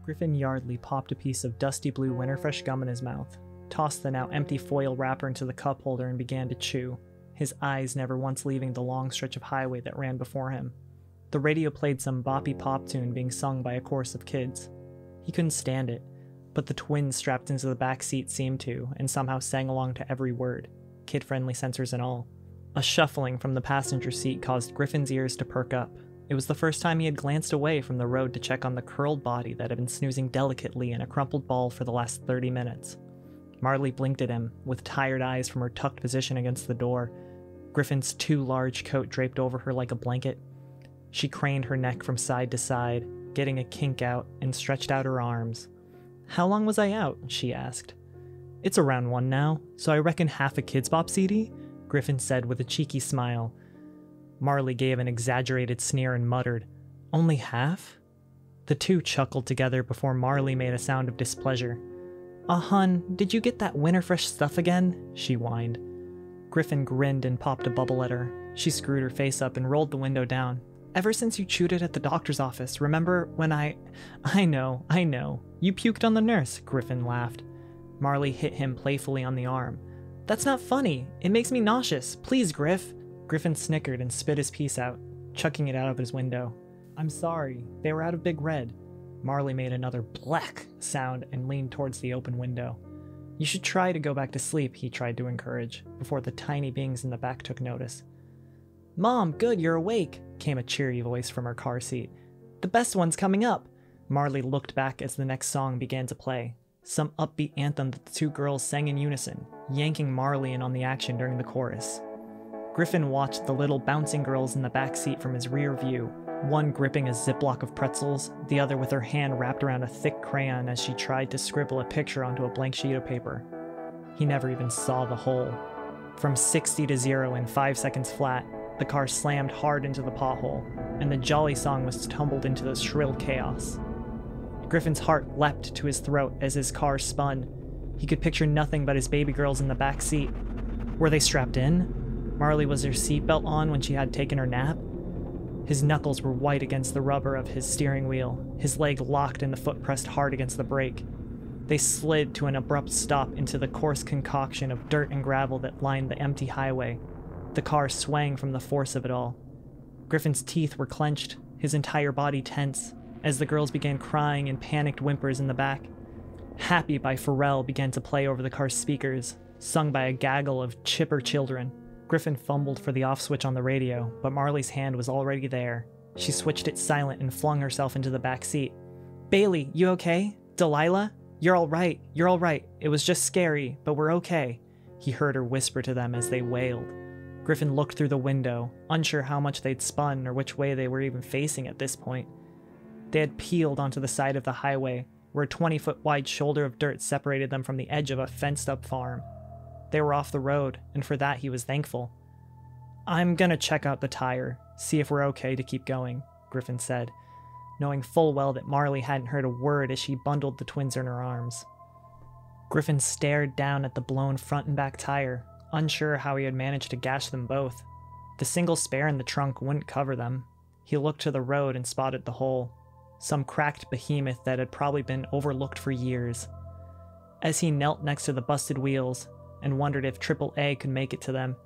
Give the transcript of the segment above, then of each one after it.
Griffin Yardley popped a piece of dusty blue Winterfresh gum in his mouth, tossed the now empty foil wrapper into the cup holder and began to chew, his eyes never once leaving the long stretch of highway that ran before him. The radio played some boppy pop tune being sung by a chorus of kids. He couldn't stand it, but the twins strapped into the back seat seemed to, and somehow sang along to every word, kid-friendly censors and all. A shuffling from the passenger seat caused Griffin's ears to perk up. It was the first time he had glanced away from the road to check on the curled body that had been snoozing delicately in a crumpled ball for the last 30 minutes. Marley blinked at him, with tired eyes from her tucked position against the door, Griffin's too large coat draped over her like a blanket. She craned her neck from side to side, getting a kink out, and stretched out her arms. "How long was I out?" she asked. "It's around 1 now, so I reckon half a Kidz Bop CD?" Griffin said with a cheeky smile. Marley gave an exaggerated sneer and muttered, "Only half?" The two chuckled together before Marley made a sound of displeasure. Hun, did you get that Winterfresh stuff again?" she whined. Griffin grinned and popped a bubble at her. She screwed her face up and rolled the window down. "Ever since you chewed it at the doctor's office, remember when I know. You puked on the nurse," Griffin laughed. Marley hit him playfully on the arm. "That's not funny. It makes me nauseous. Please, Griff." Griffin snickered and spit his piece out, chucking it out of his window. "I'm sorry. They were out of Big Red." Marley made another black sound and leaned towards the open window. "You should try to go back to sleep," he tried to encourage, before the tiny beings in the back took notice. "Mom, good, you're awake," came a cheery voice from her car seat. "The best one's coming up." Marley looked back as the next song began to play, some upbeat anthem that the two girls sang in unison, yanking Marley in on the action during the chorus. Griffin watched the little bouncing girls in the back seat from his rear view, one gripping a Ziploc of pretzels, the other with her hand wrapped around a thick crayon as she tried to scribble a picture onto a blank sheet of paper. He never even saw the hole. From 60 to 0 in 5 seconds flat, the car slammed hard into the pothole, and the jolly song was tumbled into the shrill chaos. Griffin's heart leapt to his throat as his car spun. He could picture nothing but his baby girls in the back seat. Were they strapped in? Marley was her seatbelt on when she had taken her nap? His knuckles were white against the rubber of his steering wheel, his leg locked and the foot pressed hard against the brake. They slid to an abrupt stop into the coarse concoction of dirt and gravel that lined the empty highway. The car swang from the force of it all. Griffin's teeth were clenched, his entire body tense, as the girls began crying in panicked whimpers in the back. Happy by Pharrell began to play over the car's speakers, sung by a gaggle of chipper children. Griffin fumbled for the off switch on the radio, but Marley's hand was already there. She switched it silent and flung herself into the back seat. "Bailey, you okay? Delilah? You're all right. It was just scary, but we're okay," he heard her whisper to them as they wailed. Griffin looked through the window, unsure how much they'd spun or which way they were even facing at this point. They had peeled onto the side of the highway, where a 20-foot wide shoulder of dirt separated them from the edge of a fenced-up farm. They were off the road, and for that he was thankful. "I'm gonna check out the tire, see if we're okay to keep going," Griffin said, knowing full well that Marley hadn't heard a word as she bundled the twins in her arms. Griffin stared down at the blown front and back tire, unsure how he had managed to gash them both. The single spare in the trunk wouldn't cover them. He looked to the road and spotted the hole, some cracked behemoth that had probably been overlooked for years. As he knelt next to the busted wheels and wondered if AAA could make it to them,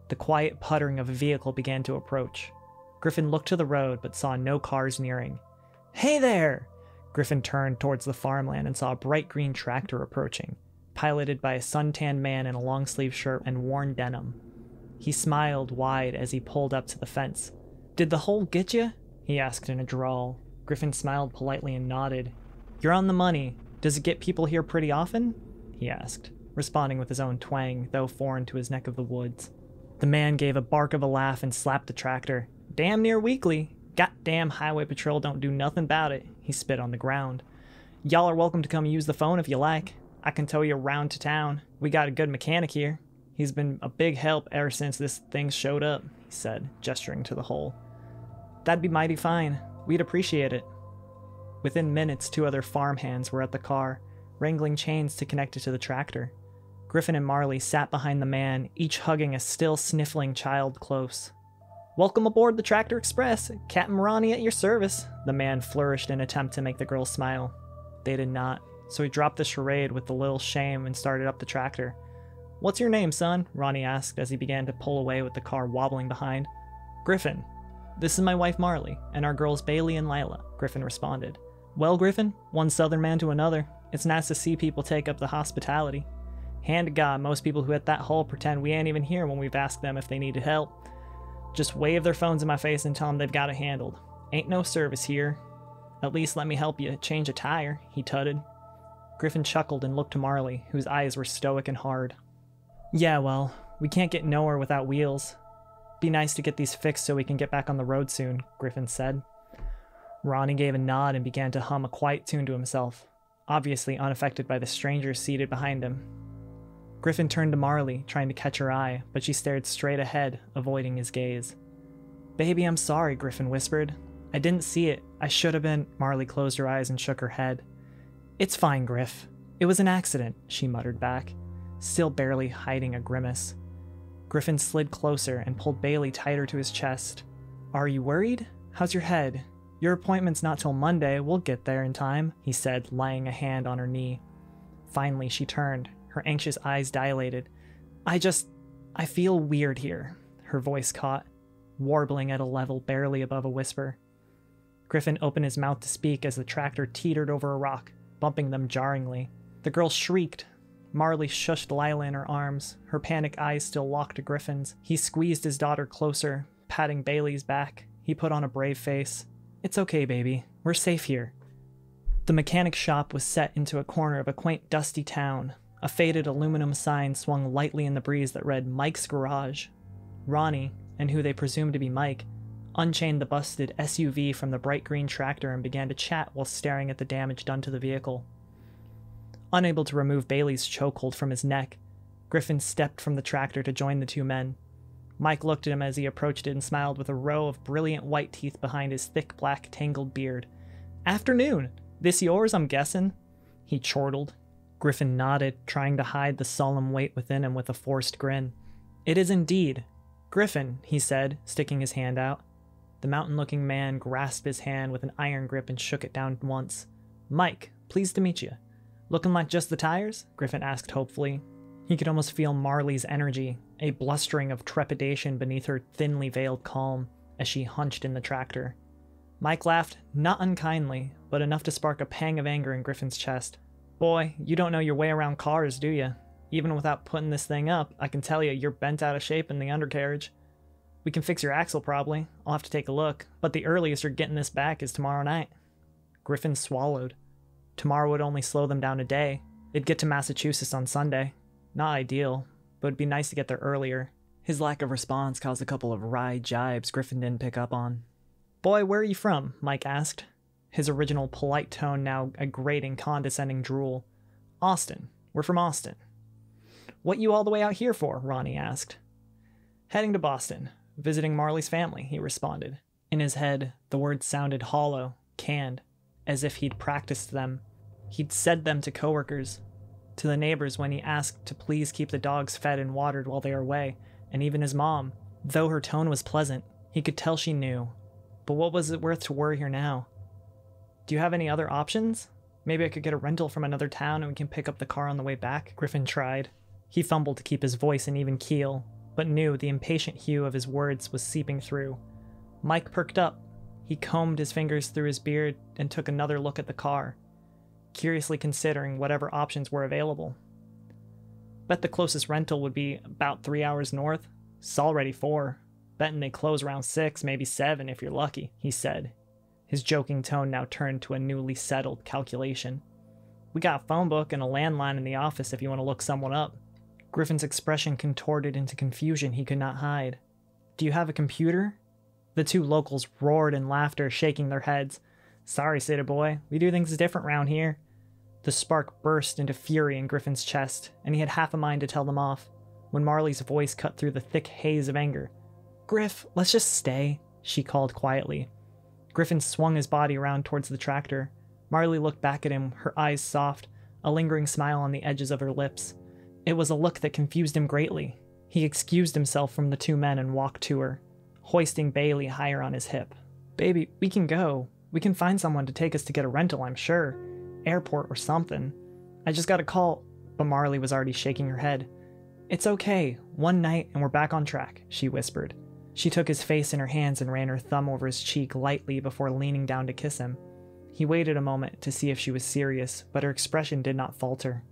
the quiet puttering of a vehicle began to approach. Griffin looked to the road but saw no cars nearing. "Hey there!" Griffin turned towards the farmland and saw a bright green tractor approaching, piloted by a suntanned man in a long-sleeved shirt and worn denim. He smiled wide as he pulled up to the fence. "Did the hole get you?" he asked in a drawl. Griffin smiled politely and nodded. "You're on the money. Does it get people here pretty often?" he asked, responding with his own twang, though foreign to his neck of the woods. The man gave a bark of a laugh and slapped the tractor. "Damn near weekly. Goddamn highway patrol don't do nothing about it." He spit on the ground. "Y'all are welcome to come use the phone if you like. I can tow you around to town. We got a good mechanic here. He's been a big help ever since this thing showed up," he said, gesturing to the hole. "That'd be mighty fine. We'd appreciate it." Within minutes, 2 other farmhands were at the car, wrangling chains to connect it to the tractor. Griffin and Marley sat behind the man, each hugging a still sniffling child close. "Welcome aboard the Tractor Express. Captain Ronnie at your service," the man flourished in an attempt to make the girl smile. They did not, so he dropped the charade with a little shame and started up the tractor. "What's your name, son?" Ronnie asked as he began to pull away with the car wobbling behind. "Griffin. This is my wife Marley, and our girls Bailey and Lila," Griffin responded. "Well, Griffin, one southern man to another, it's nice to see people take up the hospitality. Hand to God, most people who hit that hole pretend we ain't even here when we've asked them if they needed help. Just wave their phones in my face and tell them they've got it handled. Ain't no service here. At least let me help you change a tire," he tutted. Griffin chuckled and looked to Marley, whose eyes were stoic and hard. "Yeah, well, we can't get nowhere without wheels. Be nice to get these fixed so we can get back on the road soon," Griffin said. Ronnie gave a nod and began to hum a quiet tune to himself, obviously unaffected by the stranger seated behind him. Griffin turned to Marley, trying to catch her eye, but she stared straight ahead, avoiding his gaze. "Baby, I'm sorry," Griffin whispered. "I didn't see it. I should have been." Marley closed her eyes and shook her head. "It's fine, Griff. It was an accident," she muttered back, still barely hiding a grimace. Griffin slid closer and pulled Bailey tighter to his chest. "Are you worried? How's your head? Your appointment's not till Monday. We'll get there in time," he said, laying a hand on her knee. Finally, she turned, her anxious eyes dilated. I feel weird here," her voice caught, warbling at a level barely above a whisper. Griffin opened his mouth to speak as the tractor teetered over a rock, bumping them jarringly. The girl shrieked. Marley shushed Lila in her arms, her panic eyes still locked to Griffin's. He squeezed his daughter closer, patting Bailey's back. He put on a brave face. "It's okay, baby. We're safe here." The mechanic shop was set into a corner of a quaint, dusty town. A faded aluminum sign swung lightly in the breeze that read Mike's Garage. Ronnie, and who they presumed to be Mike, unchained the busted SUV from the bright green tractor and began to chat while staring at the damage done to the vehicle. Unable to remove Bailey's chokehold from his neck, Griffin stepped from the tractor to join the two men. Mike looked at him as he approached it and smiled with a row of brilliant white teeth behind his thick black tangled beard. "Afternoon! This yours, I'm guessing?" he chortled. Griffin nodded, trying to hide the solemn weight within him with a forced grin. "It is indeed. Griffin," he said, sticking his hand out. The mountain-looking man grasped his hand with an iron grip and shook it down once. "Mike, pleased to meet you. Looking like just the tires?" Griffin asked hopefully. He could almost feel Marley's energy, a blustering of trepidation beneath her thinly veiled calm, as she hunched in the tractor. Mike laughed, not unkindly, but enough to spark a pang of anger in Griffin's chest. "Boy, you don't know your way around cars, do you? Even without putting this thing up, I can tell you you're bent out of shape in the undercarriage. We can fix your axle probably. I'll have to take a look, but the earliest you're getting this back is tomorrow night." Griffin swallowed. Tomorrow would only slow them down a day. They'd get to Massachusetts on Sunday. Not ideal, but it'd be nice to get there earlier. His lack of response caused a couple of wry jibes Griffin didn't pick up on. "Boy, where are you from?" Mike asked, his original polite tone now a grating, condescending drool. "Austin. We're from Austin." "What you all the way out here for?" Ronnie asked. "Heading to Boston. Visiting Marley's family," he responded. In his head, the words sounded hollow, canned, as if he'd practiced them. He'd said them to coworkers, to the neighbors when he asked to please keep the dogs fed and watered while they were away, and even his mom. Though her tone was pleasant, he could tell she knew. But what was it worth to worry her now? "Do you have any other options? Maybe I could get a rental from another town and we can pick up the car on the way back?" Griffin tried. He fumbled to keep his voice an even keel, but knew the impatient hue of his words was seeping through. Mike perked up. He combed his fingers through his beard and took another look at the car, curiously considering whatever options were available. "Bet the closest rental would be about 3 hours north. It's already 4. Betting they close around 6, maybe 7 if you're lucky," he said. His joking tone now turned to a newly settled calculation. "We got a phone book and a landline in the office if you want to look someone up." Griffin's expression contorted into confusion he could not hide. "Do you have a computer?" The two locals roared in laughter, shaking their heads. "Sorry, city boy, we do things different round here." The spark burst into fury in Griffin's chest, and he had half a mind to tell them off, when Marley's voice cut through the thick haze of anger. "Griff, let's just stay," she called quietly. Griffin swung his body around towards the tractor. Marley looked back at him, her eyes soft, a lingering smile on the edges of her lips. It was a look that confused him greatly. He excused himself from the two men and walked to her, hoisting Bailey higher on his hip. "Baby, we can go. We can find someone to take us to get a rental, I'm sure. airport or something. I just got a call, but Marley was already shaking her head. It's okay, one night and we're back on track, she whispered. She took his face in her hands and ran her thumb over his cheek lightly before leaning down to kiss him. He waited a moment to see if she was serious, but her expression did not falter.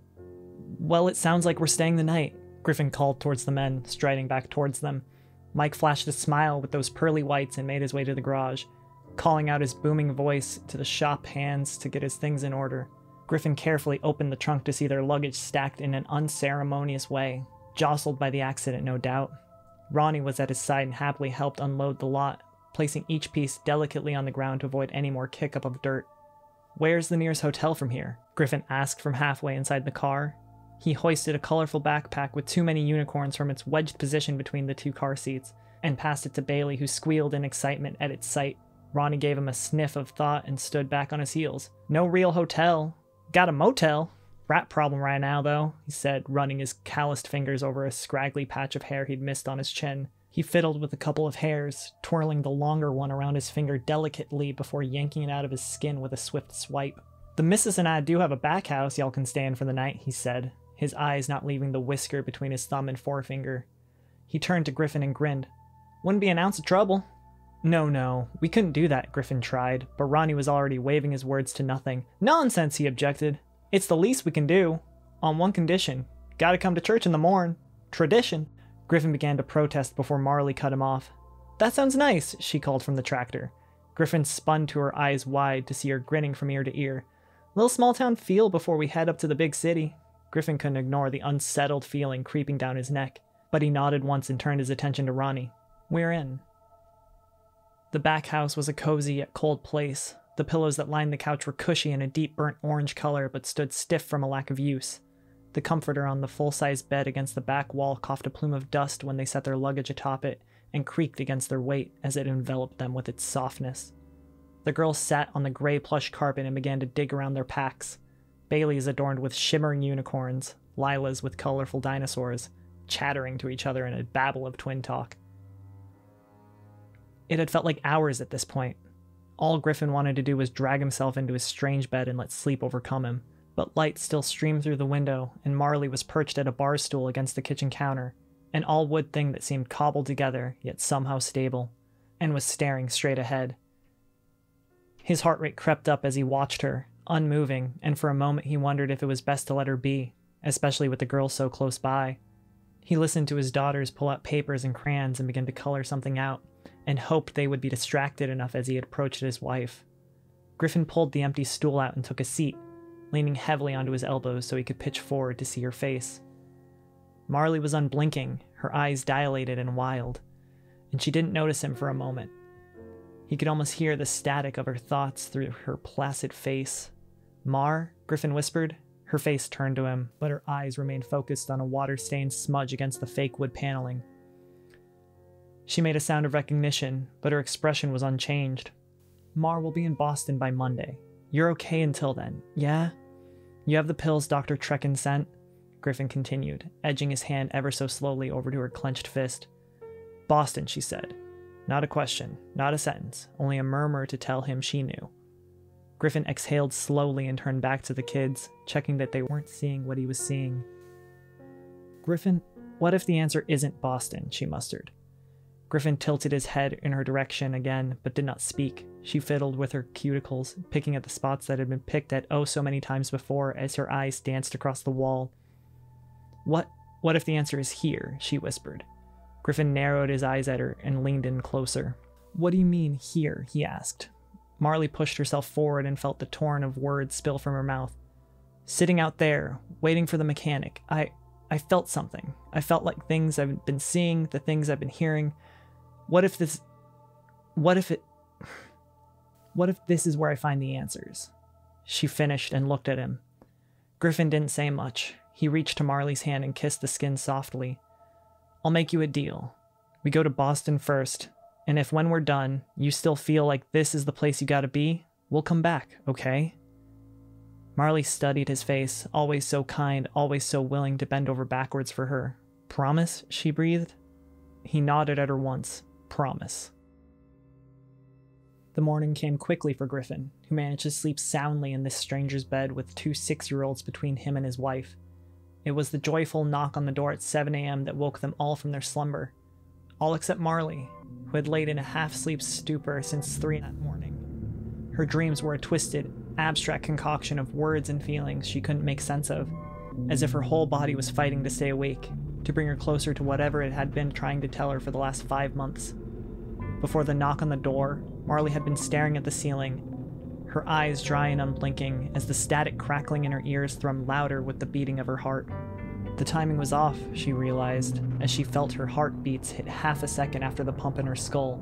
Well, it sounds like we're staying the night, Griffin called towards the men, striding back towards them. Mike flashed a smile with those pearly whites and made his way to the garage, calling out his booming voice to the shop hands to get his things in order. Griffin carefully opened the trunk to see their luggage stacked in an unceremonious way, jostled by the accident, no doubt. Ronnie was at his side and happily helped unload the lot, placing each piece delicately on the ground to avoid any more kick-up of dirt. Where's the nearest hotel from here? Griffin asked from halfway inside the car. He hoisted a colorful backpack with too many unicorns from its wedged position between the two car seats, and passed it to Bailey, who squealed in excitement at its sight. Ronnie gave him a sniff of thought and stood back on his heels. No real hotel. Got a motel. Rat problem right now, though, he said, running his calloused fingers over a scraggly patch of hair he'd missed on his chin. He fiddled with a couple of hairs, twirling the longer one around his finger delicately before yanking it out of his skin with a swift swipe. The missus and I do have a back house y'all can stay in for the night, he said, his eyes not leaving the whisker between his thumb and forefinger. He turned to Griffin and grinned. Wouldn't be an ounce of trouble. No, we couldn't do that, Griffin tried, but Ronnie was already waving his words to nothing. Nonsense, he objected. It's the least we can do. On one condition. Gotta come to church in the morn. Tradition. Griffin began to protest before Marley cut him off. That sounds nice, she called from the tractor. Griffin spun to her eyes wide to see her grinning from ear to ear. Little small town feel before we head up to the big city. Griffin couldn't ignore the unsettled feeling creeping down his neck, but he nodded once and turned his attention to Ronnie. We're in. The back house was a cozy yet cold place. The pillows that lined the couch were cushy in a deep burnt orange color but stood stiff from a lack of use. The comforter on the full-size bed against the back wall coughed a plume of dust when they set their luggage atop it and creaked against their weight as it enveloped them with its softness. The girls sat on the gray plush carpet and began to dig around their packs. Bailey's adorned with shimmering unicorns, Lila's with colorful dinosaurs, chattering to each other in a babble of twin talk. It had felt like hours at this point. All Griffin wanted to do was drag himself into his strange bed and let sleep overcome him, but light still streamed through the window, and Marley was perched at a bar stool against the kitchen counter, an all-wood thing that seemed cobbled together, yet somehow stable, and was staring straight ahead. His heart rate crept up as he watched her, unmoving, and for a moment he wondered if it was best to let her be, especially with the girl so close by. He listened to his daughters pull out papers and crayons and begin to color something out, and hoped they would be distracted enough as he approached his wife. Griffin pulled the empty stool out and took a seat, leaning heavily onto his elbows so he could pitch forward to see her face. Marley was unblinking, her eyes dilated and wild, and she didn't notice him for a moment. He could almost hear the static of her thoughts through her placid face. Mar, Griffin whispered. Her face turned to him, but her eyes remained focused on a water-stained smudge against the fake wood paneling. She made a sound of recognition, but her expression was unchanged. Mar will be in Boston by Monday. You're okay until then, yeah? You have the pills Dr. Trekken sent? Griffin continued, edging his hand ever so slowly over to her clenched fist. Boston, she said. Not a question, not a sentence, only a murmur to tell him she knew. Griffin exhaled slowly and turned back to the kids, checking that they weren't seeing what he was seeing. Griffin, what if the answer isn't Boston? She mustered. Griffin tilted his head in her direction again, but did not speak. She fiddled with her cuticles, picking at the spots that had been picked at oh so many times before as her eyes danced across the wall. What if the answer is here? She whispered. Griffin narrowed his eyes at her and leaned in closer. What do you mean, here? He asked. Marley pushed herself forward and felt the torrent of words spill from her mouth. Sitting out there, waiting for the mechanic, I felt something. I felt like things I've been seeing, the things I've been hearing. What if this is where I find the answers? She finished and looked at him. Griffin didn't say much. He reached to Marley's hand and kissed the skin softly. I'll make you a deal. We go to Boston first, and if when we're done, you still feel like this is the place you gotta be, we'll come back, okay? Marley studied his face, always so kind, always so willing to bend over backwards for her. Promise? She breathed. He nodded at her once. Promise. The morning came quickly for Griffin, who managed to sleep soundly in this stranger's bed with 2 6-year-olds between him and his wife. It was the joyful knock on the door at 7 a.m. that woke them all from their slumber. All except Marley, who had laid in a half-sleep stupor since 3 that morning. Her dreams were a twisted, abstract concoction of words and feelings she couldn't make sense of, as if her whole body was fighting to stay awake, to bring her closer to whatever it had been trying to tell her for the last 5 months. Before the knock on the door, Marley had been staring at the ceiling, her eyes dry and unblinking as the static crackling in her ears thrummed louder with the beating of her heart. The timing was off, she realized, as she felt her heartbeats hit half a second after the pump in her skull.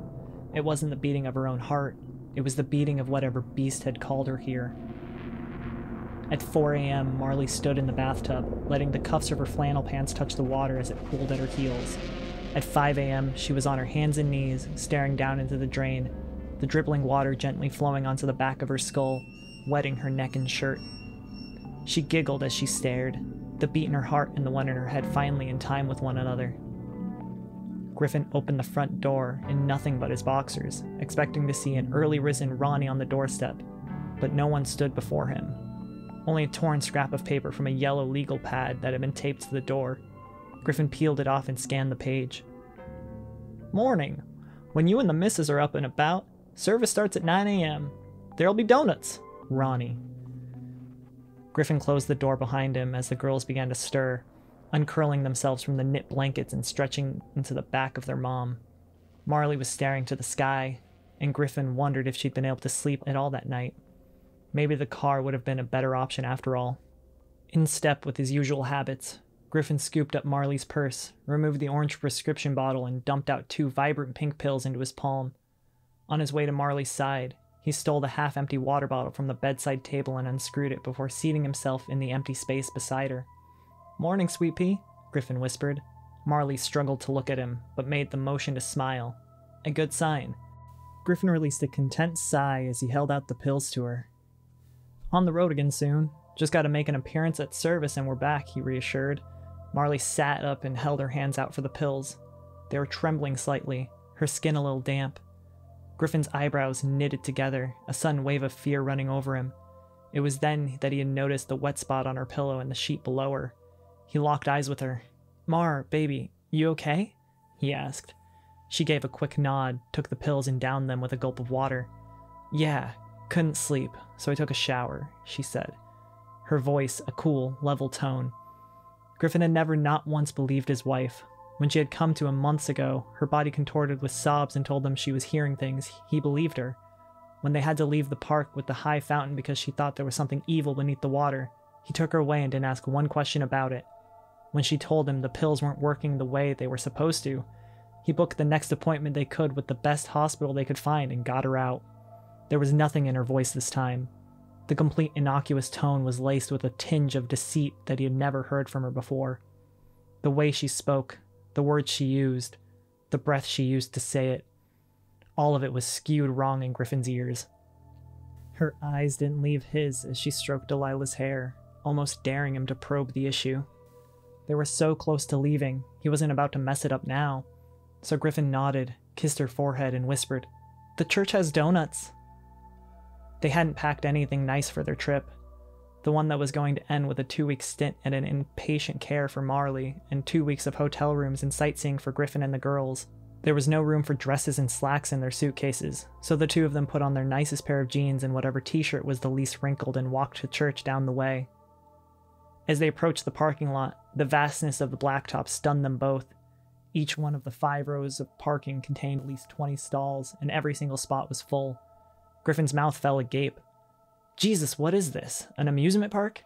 It wasn't the beating of her own heart, it was the beating of whatever beast had called her here. At 4 a.m., Marley stood in the bathtub, letting the cuffs of her flannel pants touch the water as it pulled at her heels. At 5 a.m., she was on her hands and knees, staring down into the drain, the dribbling water gently flowing onto the back of her skull, wetting her neck and shirt. She giggled as she stared, the beat in her heart and the one in her head finally in time with one another. Griffin opened the front door in nothing but his boxers, expecting to see an early-risen Ronnie on the doorstep, but no one stood before him. Only a torn scrap of paper from a yellow legal pad that had been taped to the door. Griffin peeled it off and scanned the page. "Morning. When you and the missus are up and about, service starts at 9 a.m. There'll be donuts. Ronnie." Griffin closed the door behind him as the girls began to stir, uncurling themselves from the knit blankets and stretching into the back of their mom. Marley was staring to the sky, and Griffin wondered if she'd been able to sleep at all that night. Maybe the car would have been a better option after all. In step with his usual habits, Griffin scooped up Marley's purse, removed the orange prescription bottle, and dumped out 2 vibrant pink pills into his palm. On his way to Marley's side, he stole the half-empty water bottle from the bedside table and unscrewed it before seating himself in the empty space beside her. "Morning, Sweet Pea," Griffin whispered. Marley struggled to look at him, but made the motion to smile. A good sign. Griffin released a content sigh as he held out the pills to her. "On the road again soon. Just gotta make an appearance at service and we're back," he reassured. Marley sat up and held her hands out for the pills. They were trembling slightly, her skin a little damp. Griffin's eyebrows knitted together, a sudden wave of fear running over him. It was then that he had noticed the wet spot on her pillow and the sheet below her. He locked eyes with her. "Mar, baby, you okay?" he asked. She gave a quick nod, took the pills and downed them with a gulp of water. "Yeah, couldn't sleep, so I took a shower," she said. Her voice a cool, level tone. Griffin had never not once believed his wife. When she had come to him months ago, her body contorted with sobs and told him she was hearing things, he believed her. When they had to leave the park with the high fountain because she thought there was something evil beneath the water, he took her away and didn't ask one question about it. When she told him the pills weren't working the way they were supposed to, he booked the next appointment they could with the best hospital they could find and got her out. There was nothing in her voice this time. The complete innocuous tone was laced with a tinge of deceit that he had never heard from her before. The way she spoke, the words she used, the breath she used to say it, all of it was skewed wrong in Griffin's ears. Her eyes didn't leave his as she stroked Delilah's hair, almost daring him to probe the issue. They were so close to leaving, he wasn't about to mess it up now. So Griffin nodded, kissed her forehead, and whispered, "The church has donuts." They hadn't packed anything nice for their trip. The one that was going to end with a 2-week stint at an inpatient care for Marley and 2 weeks of hotel rooms and sightseeing for Griffin and the girls. There was no room for dresses and slacks in their suitcases, so the two of them put on their nicest pair of jeans and whatever t-shirt was the least wrinkled and walked to church down the way. As they approached the parking lot, the vastness of the blacktop stunned them both. Each one of the 5 rows of parking contained at least 20 stalls, and every single spot was full. Griffin's mouth fell agape. "Jesus, what is this? An amusement park?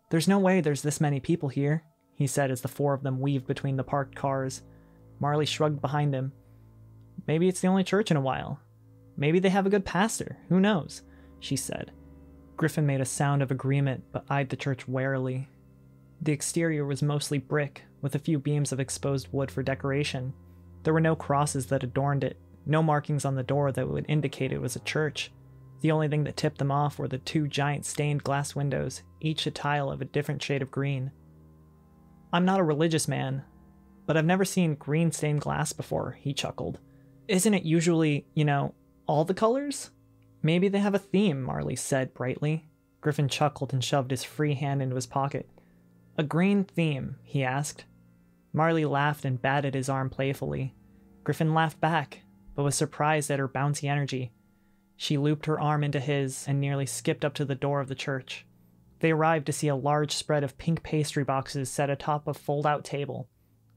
There's no way there's this many people here," he said as the 4 of them weaved between the parked cars. Marley shrugged behind him. "Maybe it's the only church in a while. Maybe they have a good pastor. Who knows?" she said. Griffin made a sound of agreement, but eyed the church warily. The exterior was mostly brick, with a few beams of exposed wood for decoration. There were no crosses that adorned it, no markings on the door that would indicate it was a church. The only thing that tipped them off were the 2 giant stained glass windows, each a tile of a different shade of green. "I'm not a religious man, but I've never seen green stained glass before," he chuckled. "Isn't it usually, all the colors?" Maybe they have a theme, Marley said brightly. Griffin chuckled and shoved his free hand into his pocket. A green theme, he asked. Marley laughed and batted his arm playfully. Griffin laughed back, but was surprised at her bouncy energy. She looped her arm into his and nearly skipped up to the door of the church. They arrived to see a large spread of pink pastry boxes set atop a fold-out table.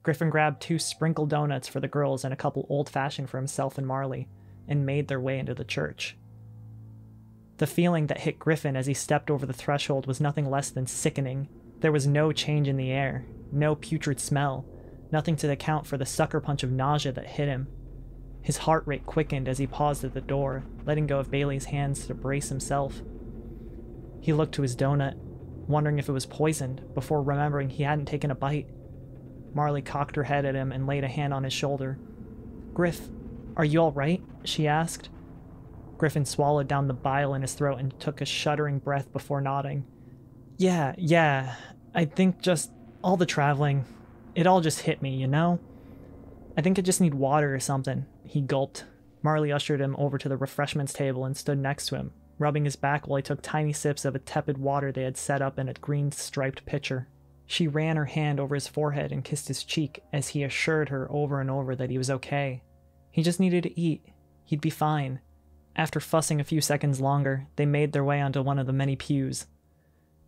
Griffin grabbed 2 sprinkled donuts for the girls and a couple old-fashioned for himself and Marley, and made their way into the church. The feeling that hit Griffin as he stepped over the threshold was nothing less than sickening. There was no change in the air, no putrid smell, nothing to account for the sucker punch of nausea that hit him. His heart rate quickened as he paused at the door, letting go of Bailey's hands to brace himself. He looked to his donut, wondering if it was poisoned, before remembering he hadn't taken a bite. Marley cocked her head at him and laid a hand on his shoulder. "Griff, are you all right?" she asked. Griffin swallowed down the bile in his throat and took a shuddering breath before nodding. Yeah, I think just all the traveling, it all just hit me, you know? I think I just need water or something." He gulped. Marley ushered him over to the refreshments table and stood next to him, rubbing his back while he took tiny sips of a tepid water they had set up in a green-striped pitcher. She ran her hand over his forehead and kissed his cheek as he assured her over and over that he was okay. He just needed to eat. He'd be fine. After fussing a few seconds longer, they made their way onto one of the many pews.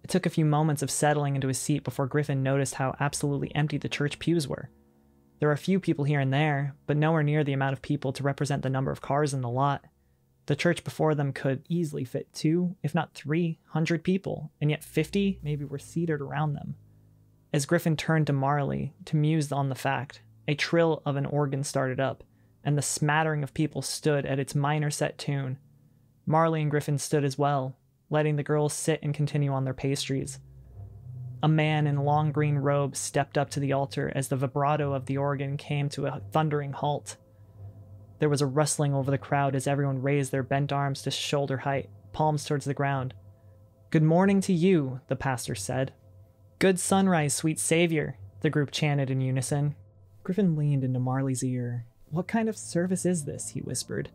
It took a few moments of settling into his seat before Griffin noticed how absolutely empty the church pews were. There were a few people here and there, but nowhere near the amount of people to represent the number of cars in the lot. The church before them could easily fit 2, if not 300 people, and yet 50 maybe were seated around them. As Griffin turned to Marley to muse on the fact, a trill of an organ started up, and the smattering of people stood at its minor set tune. Marley and Griffin stood as well, letting the girls sit and continue on their pastries. A man in a long green robe stepped up to the altar as the vibrato of the organ came to a thundering halt. There was a rustling over the crowd as everyone raised their bent arms to shoulder height, palms towards the ground. "Good morning to you," the pastor said. "Good sunrise, sweet savior," the group chanted in unison. Griffin leaned into Marley's ear. "What kind of service is this?" he whispered.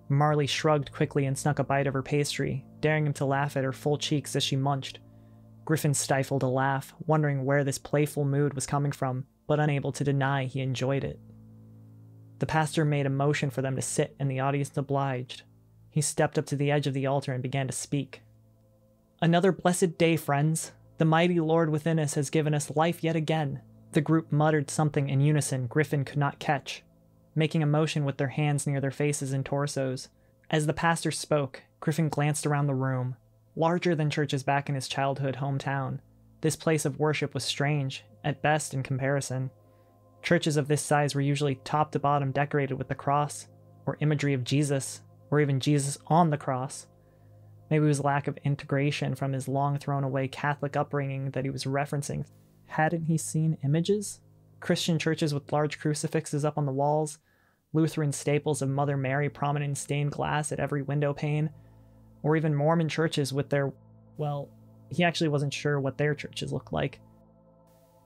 Marley shrugged quickly and snuck a bite of her pastry, daring him to laugh at her full cheeks as she munched. Griffin stifled a laugh, wondering where this playful mood was coming from, but unable to deny he enjoyed it. The pastor made a motion for them to sit, and the audience obliged. He stepped up to the edge of the altar and began to speak. "Another blessed day, friends. The mighty Lord within us has given us life yet again." The group muttered something in unison Griffin could not catch, making a motion with their hands near their faces and torsos. As the pastor spoke, Griffin glanced around the room. Larger than churches back in his childhood hometown, this place of worship was strange, at best in comparison. Churches of this size were usually top to bottom decorated with the cross, or imagery of Jesus, or even Jesus on the cross. Maybe it was lack of integration from his long thrown away Catholic upbringing that he was referencing. Hadn't he seen images? Christian churches with large crucifixes up on the walls, Lutheran staples of Mother Mary prominent in stained glass at every window pane, or even Mormon churches with their, well, he actually wasn't sure what their churches looked like.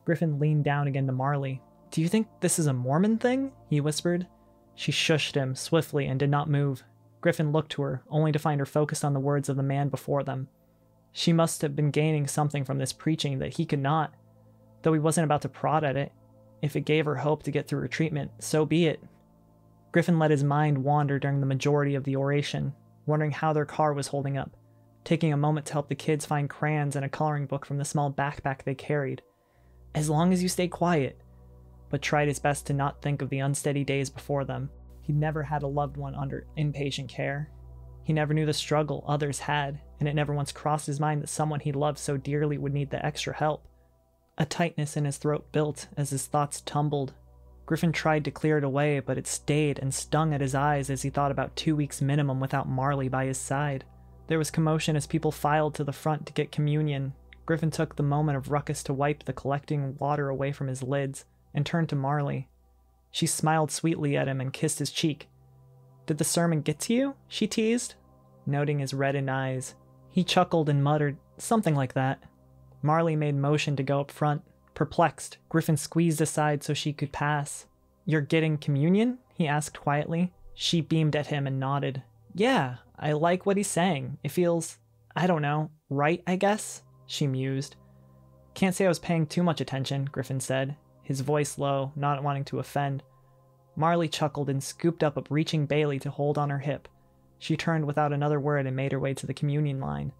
Griffin leaned down again to Marley. "Do you think this is a Mormon thing?" he whispered. She shushed him swiftly and did not move. Griffin looked to her, only to find her focused on the words of the man before them. She must have been gaining something from this preaching that he could not. Though he wasn't about to prod at it, if it gave her hope to get through her treatment, so be it. Griffin let his mind wander during the majority of the oration, wondering how their car was holding up, taking a moment to help the kids find crayons and a coloring book from the small backpack they carried. As long as you stay quiet, but tried his best to not think of the unsteady days before them. He'd never had a loved one under inpatient care. He never knew the struggle others had, and it never once crossed his mind that someone he loved so dearly would need the extra help. A tightness in his throat built as his thoughts tumbled. Griffin tried to clear it away, but it stayed and stung at his eyes as he thought about 2 weeks minimum without Marley by his side. There was commotion as people filed to the front to get communion. Griffin took the moment of ruckus to wipe the collecting water away from his lids, and turned to Marley. She smiled sweetly at him and kissed his cheek. "Did the sermon get to you?" she teased, noting his reddened eyes. He chuckled and muttered, "Something like that." Marley made motion to go up front. Perplexed, Griffin squeezed aside so she could pass. "You're getting communion?" he asked quietly. She beamed at him and nodded. Yeah, I like what he's saying. It feels, I don't know, right, I guess? She mused. Can't say I was paying too much attention, Griffin said, his voice low, not wanting to offend. Marley chuckled and scooped up a reaching Bailey to hold on her hip. She turned without another word and made her way to the communion line.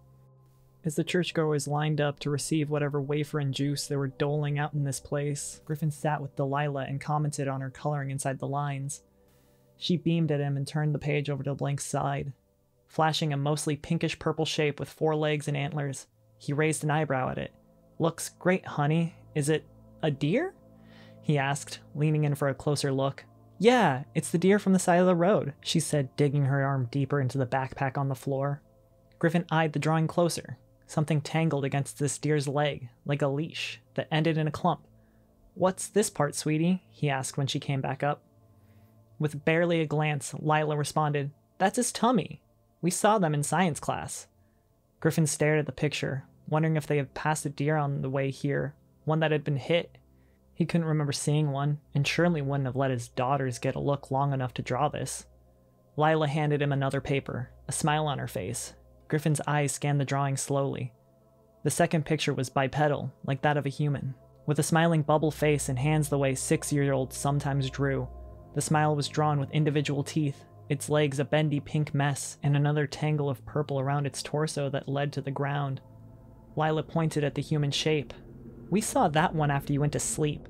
As the churchgoers lined up to receive whatever wafer and juice they were doling out in this place, Griffin sat with Delilah and commented on her coloring inside the lines. She beamed at him and turned the page over to the blank side. Flashing a mostly pinkish-purple shape with 4 legs and antlers, he raised an eyebrow at it. Looks great, honey. Is it a deer? He asked, leaning in for a closer look. Yeah, it's the deer from the side of the road, she said, digging her arm deeper into the backpack on the floor. Griffin eyed the drawing closer. Something tangled against this deer's leg, like a leash, that ended in a clump. What's this part, sweetie? He asked when she came back up. With barely a glance, Lila responded, That's his tummy. We saw them in science class. Griffin stared at the picture, wondering if they had passed a deer on the way here, one that had been hit. He couldn't remember seeing one, and surely wouldn't have let his daughters get a look long enough to draw this. Lila handed him another paper, a smile on her face. Griffin's eyes scanned the drawing slowly. The second picture was bipedal, like that of a human, with a smiling bubble face and hands the way 6-year-olds sometimes drew. The smile was drawn with individual teeth, its legs a bendy pink mess, and another tangle of purple around its torso that led to the ground. Lila pointed at the human shape. We saw that one after you went to sleep.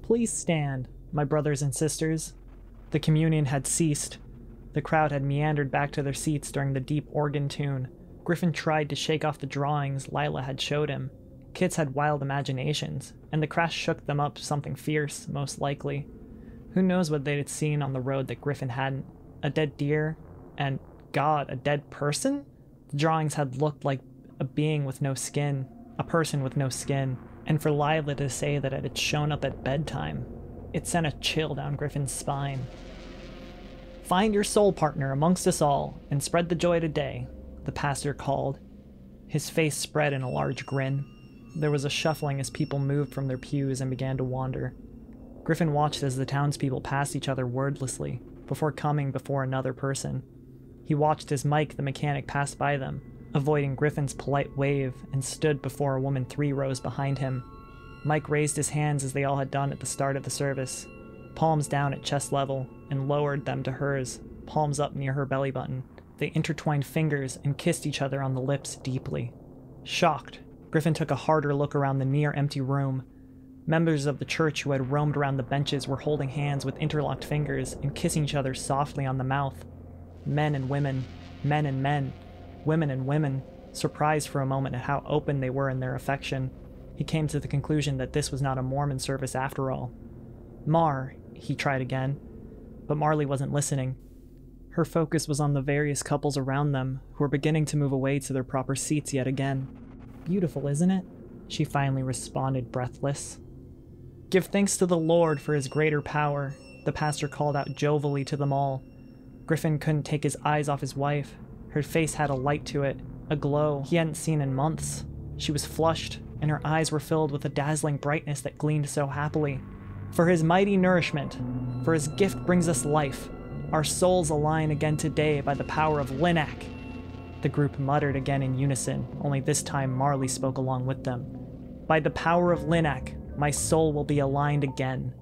Please stand, my brothers and sisters. The communion had ceased. The crowd had meandered back to their seats during the deep organ tune. Griffin tried to shake off the drawings Lila had showed him. Kids had wild imaginations, and the crash shook them up something fierce, most likely. Who knows what they'd seen on the road that Griffin hadn't? A dead deer? And, God, a dead person? The drawings had looked like a being with no skin, a person with no skin, and for Lila to say that it had shown up at bedtime, it sent a chill down Griffin's spine. Find your soul partner amongst us all, and spread the joy today, the pastor called. His face spread in a large grin. There was a shuffling as people moved from their pews and began to wander. Griffin watched as the townspeople passed each other wordlessly, before coming before another person. He watched as Mike the mechanic passed by them, avoiding Griffin's polite wave, and stood before a woman 3 rows behind him. Mike raised his hands as they all had done at the start of the service, palms down at chest level, and lowered them to hers, palms up near her belly button. They intertwined fingers and kissed each other on the lips deeply. Shocked, Griffin took a harder look around the near-empty room. Members of the church who had roamed around the benches were holding hands with interlocked fingers and kissing each other softly on the mouth. Men and women, men and men, women and women, surprised for a moment at how open they were in their affection. He came to the conclusion that this was not a Mormon service after all. Mar, he tried again, but Marley wasn't listening. Her focus was on the various couples around them, who were beginning to move away to their proper seats yet again. Beautiful, isn't it? She finally responded, breathless. Give thanks to the Lord for his greater power, the pastor called out jovially to them all. Griffin couldn't take his eyes off his wife. Her face had a light to it, a glow he hadn't seen in months. She was flushed, and her eyes were filled with a dazzling brightness that gleamed so happily. For his mighty nourishment, for his gift brings us life. Our souls align again today by the power of Linak. The group muttered again in unison, only this time Marley spoke along with them. By the power of Linak, my soul will be aligned again.